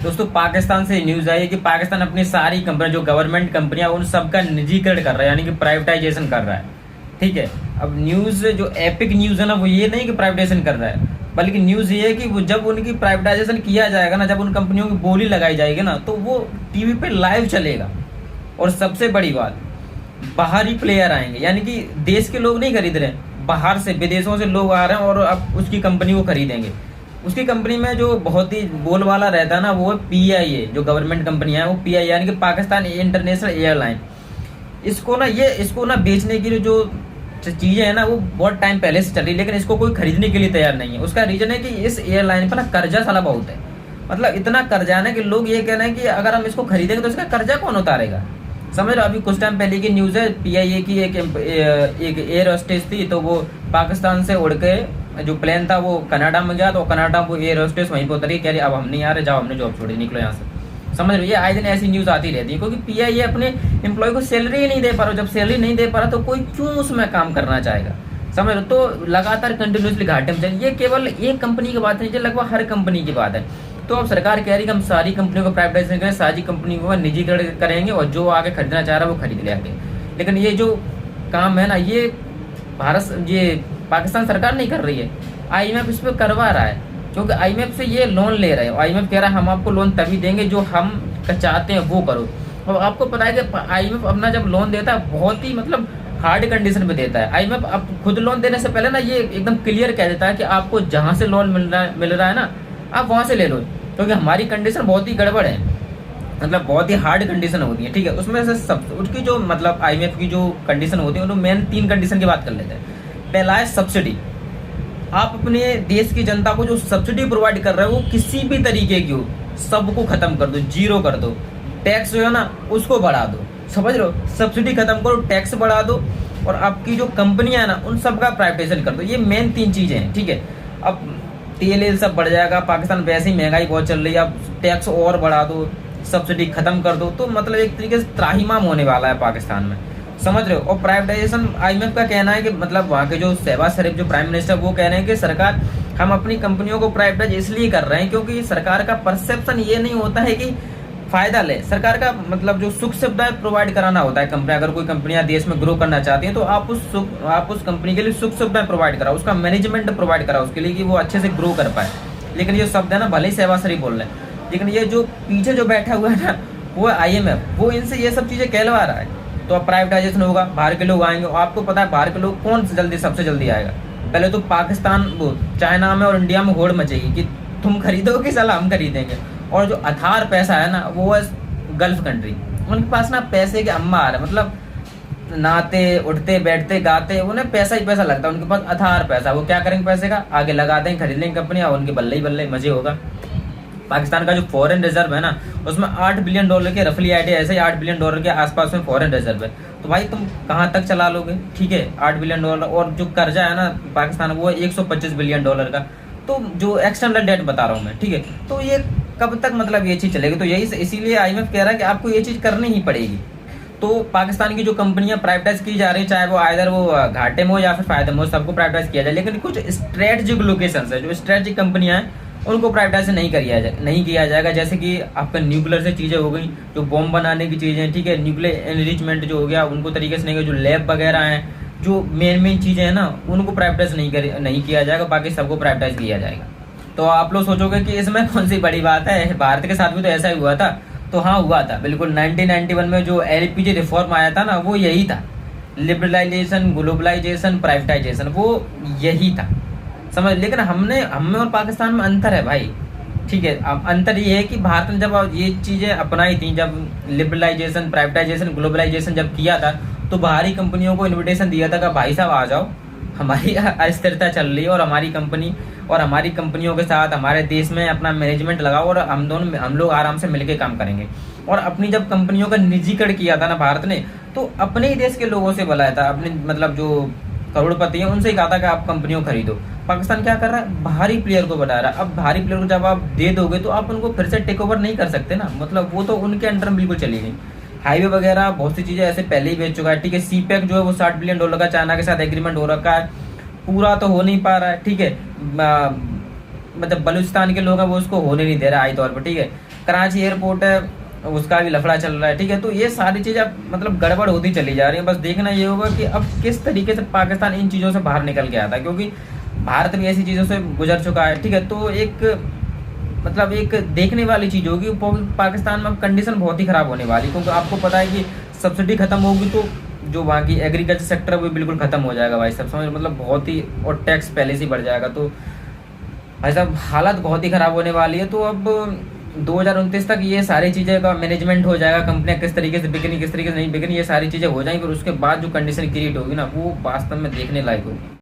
दोस्तों पाकिस्तान से न्यूज आई है कि पाकिस्तान अपनी सारी कंपनी जो गवर्नमेंट कंपनियां उन सबका निजीकरण कर रहा है, यानी कि प्राइवेटाइजेशन कर रहा है। ठीक है। अब न्यूज जो एपिक न्यूज है ना, वो ये नहीं कि प्राइवेटाइजेशन कर रहा है, बल्कि न्यूज ये है कि वो जब उनकी प्राइवेटाइजेशन किया जाएगा ना, जब उन कंपनियों की बोली लगाई जाएगी ना, तो वो टीवी पे लाइव चलेगा। और सबसे बड़ी बात, बाहरी प्लेयर आएंगे, यानी कि देश के लोग नहीं खरीद रहे, बाहर से विदेशों से लोग आ रहे हैं और अब उसकी कंपनी को खरीदेंगे। उसकी कंपनी में जो बहुत ही बोलबाला रहता है ना, वो है पीआईए। जो गवर्नमेंट कंपनी है वो पीआईए, यानी कि पाकिस्तान इंटरनेशनल एयरलाइन। इसको ना बेचने की जो चीजें है ना, वो बहुत टाइम पहले से चल रही है, लेकिन इसको कोई खरीदने के लिए तैयार नहीं है। उसका रीजन है कि इस एयरलाइन पर ना कर्जा साला बहुत है। मतलब इतना कर्जा है ना कि लोग ये कह रहे हैं कि अगर हम इसको खरीदेंगे तो इसका कर्जा कौन उतारेगा। समझ रहे हो। अभी कुछ टाइम पहले की न्यूज है, पीआईए की एक एयर होस्टेस थी, तो वो पाकिस्तान से उड़ के जो प्लेन था वो कनाडा में गया, तो कनाडा वो एयर होस्टेस वहीं पर उतरी, कह रही अब हम नहीं आ रहे, जाओ हमने जॉब छोड़ी, निकलो यहाँ से। समझ रहे हो। ये आए दिन ऐसी न्यूज आती रहती है, क्योंकि पीआईए अपने एम्प्लॉय को सैलरी ही नहीं दे पा रहा। जब सैलरी नहीं दे पा रहा तो कोई क्यों उसमें काम करना चाहेगा। समझ रहे हो। तो लगातार कंटिन्यूसली घाटे में चल, ये केवल एक कंपनी की बात नहीं, ये लगभग हर कंपनी की बात है। तो अब सरकार कह रही है कि हम सारी कंपनियों को प्राइवेटाइजेशन करें, सारी कंपनियों को निजीकरण करेंगे, और जो आगे खरीदना चाह रहा है वो खरीद ले आगे। लेकिन ये जो काम है ना, ये पाकिस्तान सरकार नहीं कर रही है, आईएमएफ इस पर करवा रहा है। क्योंकि आईएमएफ से ये लोन ले रहे हैं, आईएमएफ कह रहा है हम आपको लोन तभी देंगे जो हम चाहते हैं वो करो। और आपको पता है कि आईएमएफ अपना जब लोन देता है बहुत ही मतलब हार्ड कंडीशन पे देता है। आईएमएफ अब खुद लोन देने से पहले ना ये एकदम क्लियर कह देता है कि आपको जहां से लोन मिल रहा है ना, आप वहां से ले लो, क्योंकि हमारी कंडीशन बहुत ही गड़बड़ है, मतलब बहुत ही हार्ड कंडीशन होती है। ठीक है। उसमें से सब उसकी जो मतलब आईएमएफ की जो कंडीशन होती है, उन्होंने मेन 3 कंडीशन की बात कर लेते हैं। पहला है सब्सिडी। आप अपने देश की जनता को जो सब्सिडी प्रोवाइड कर रहे हो, वो किसी भी तरीके की हो, सबको खत्म कर दो, जीरो कर दो। टैक्स जो है ना उसको बढ़ा दो। समझ रहे हो। सब्सिडी खत्म करो, टैक्स बढ़ा दो, और आपकी जो कंपनियां है ना उन सबका प्राइवेटाइजेशन कर दो। ये मेन 3 चीजें हैं। ठीक है। अब तेल सब बढ़ जाएगा, पाकिस्तान वैसे ही महंगाई बहुत चल रही है, अब टैक्स और बढ़ा दो, सब्सिडी खत्म कर दो, तो मतलब एक तरीके से त्राहिमाम होने वाला है पाकिस्तान में। समझ रहे हो। और प्राइवेटाइजेशन आईएमएफ का कहना है कि मतलब वहाँ के जो शहबाज शरीफ जो प्राइम मिनिस्टर, वो कह रहे हैं कि सरकार हम अपनी कंपनियों को प्राइवेटाइज इसलिए कर रहे हैं क्योंकि सरकार का परसेप्शन ये नहीं होता है कि फायदा ले। सरकार का मतलब जो सुख सुविधाएं प्रोवाइड कराना होता है कंपनी। अगर कोई कंपनियां देश में ग्रो करना चाहती हैं तो आप उस कंपनी के लिए सुख सुविधाएं प्रोवाइड कराओ, उसका मैनेजमेंट प्रोवाइड कराओ उसके लिए कि वो अच्छे से ग्रो कर पाए। लेकिन ये शब्द है ना, भले ही शहबाज शरीफ बोल रहे हैं, लेकिन ये जो पीछे जो बैठा हुआ है ना, वो आईएमएफ, वो इनसे ये सब चीजें कहलवा रहा है। तो अब प्राइवेटाइजेशन होगा, बाहर के लोग आएंगे, और आपको पता है बाहर के लोग कौन सबसे जल्दी आएगा। पहले तो पाकिस्तान, वो चाइना में और इंडिया में होड़ मचेगी कि तुम खरीदो कि साला हम खरीदेंगे। और जो अथार पैसा है ना, वो है गल्फ कंट्री, उनके पास ना पैसे के अम्मा आ रहे, मतलब नहाते उठते बैठते गाते उन्हें पैसा ही पैसा लगता है, उनके पास अथार पैसा। वो क्या करेंगे पैसे का, आगे लगा देंगे, खरीद लेंगे कंपनियां, उनके बल्ले ही बल्ले मजे होगा। पाकिस्तान का जो फॉरेन रिजर्व है ना, उसमें $8 बिलियन के रफली आइडिया ऐसे ही $8 बिलियन के आसपास में फॉरेन रिजर्व है। तो भाई तुम कहाँ तक चला लोगे। ठीक है। $8 बिलियन, और जो कर्जा है ना पाकिस्तान, वो है $125 बिलियन का। तो जो एक्सटर्नल डेट बता रहा हूँ मैं। ठीक है। तो ये कब तक मतलब ये चीज चलेगी। तो यही इसीलिए आईएमएफ कह रहा है कि आपको ये चीज करनी ही पड़ेगी। तो पाकिस्तान की जो कंपनियां प्राइवेटाइज की जा रही है, चाहे वो आइदर वो घाटे में हो या फिर फायदे में हो, सबको प्राइवेटाइज किया जाए। लेकिन कुछ स्ट्रेटेजिक लोकेशन है, जो स्ट्रेटेजिक कंपनियां हैं, उनको प्राइवेटाइज नहीं किया जाएगा। जैसे कि आपका न्यूक्लियर से चीजें हो गई, जो बॉम्ब बनाने की चीजें। ठीक है। न्यूक्लियर एनरिचमेंट जो हो गया, उनको तरीके से नहीं, जो लैब वगैरह हैं, जो मेन चीजें हैं ना, उनको प्राइवेटाइज नहीं किया जाएगा, बाकी सबको प्राइवेटाइज किया जाएगा। तो आप लोग सोचोगे कि इसमें कौन सी बड़ी बात है, भारत के साथ भी तो ऐसा ही हुआ था। तो हाँ, हुआ था बिल्कुल। 1991 में जो एलपीजी रिफॉर्म आया था ना, वो यही था। लिबरलाइजेशन, ग्लोबलाइजेशन, प्राइवेटाइजेशन, वो यही था। समझ। लेकिन हमें और पाकिस्तान में अंतर है भाई। ठीक है। अब अंतर ये है कि भारत ने जब ये चीजें अपनाई थी, जब लिबरलाइजेशन, प्राइवेटाइजेशन, ग्लोबलाइजेशन जब किया था, तो बाहरी कंपनियों को इन्विटेशन दिया था कि भाई साहब आ जाओ, हमारी अस्थिरता चल रही है, और हमारी कंपनियों के साथ हमारे देश में अपना मैनेजमेंट लगाओ, और हम लोग आराम से मिलकर काम करेंगे। और अपनी जब कंपनियों का निजीकरण किया था ना भारत ने, तो अपने ही देश के लोगों से बुलाया था, अपने मतलब जो करोड़पति हैं उनसे ही कहा था कि आप कंपनियों खरीदो। पाकिस्तान क्या कर रहा है, बाहरी प्लेयर को बढ़ा रहा है। अब बाहरी प्लेयर को जब आप दे दोगे तो आप उनको फिर से टेक ओवर नहीं कर सकते ना, मतलब वो तो उनके अंडर में बिल्कुल चली गई। हाईवे वगैरह बहुत सी चीजें ऐसे पहले ही बेच चुका है। ठीक है। सीपैक जो है वो $60 बिलियन का चाइना के साथ एग्रीमेंट हो रखा है, पूरा तो हो नहीं पा रहा है। ठीक है। मतलब बलूचिस्तान के लोग हैं वो उसको होने नहीं दे रहा आई तौर पर। ठीक है। कराची एयरपोर्ट है, उसका भी लफड़ा चल रहा है, ठीक है। तो ये सारी चीज़ें अब मतलब गड़बड़ होती चली जा रही है। बस देखना ये होगा कि अब किस तरीके से पाकिस्तान इन चीज़ों से बाहर निकल के आता है, क्योंकि भारत भी ऐसी चीज़ों से गुजर चुका है, ठीक है। तो एक मतलब एक देखने वाली चीज़ होगी, पाकिस्तान में अब कंडीशन बहुत ही ख़राब होने वाली, क्योंकि आपको पता है कि सब्सिडी खत्म होगी तो जो वहाँ की एग्रीकल्चर सेक्टर है वो बिल्कुल खत्म हो जाएगा भाई साहब, समझ मतलब बहुत ही, और टैक्स पहले से ही बढ़ जाएगा। तो भाई साहब हालत बहुत ही ख़राब होने वाली है। तो अब 2029 तक ये सारी चीज़ें का मैनेजमेंट हो जाएगा, कंपनियां किस तरीके से बिकनी किस तरीके से नहीं बिकनी, ये सारी चीज़ें हो जाएंगी, फिर उसके बाद जो कंडीशन क्रिएट होगी ना वो वास्तव में देखने लायक होगी।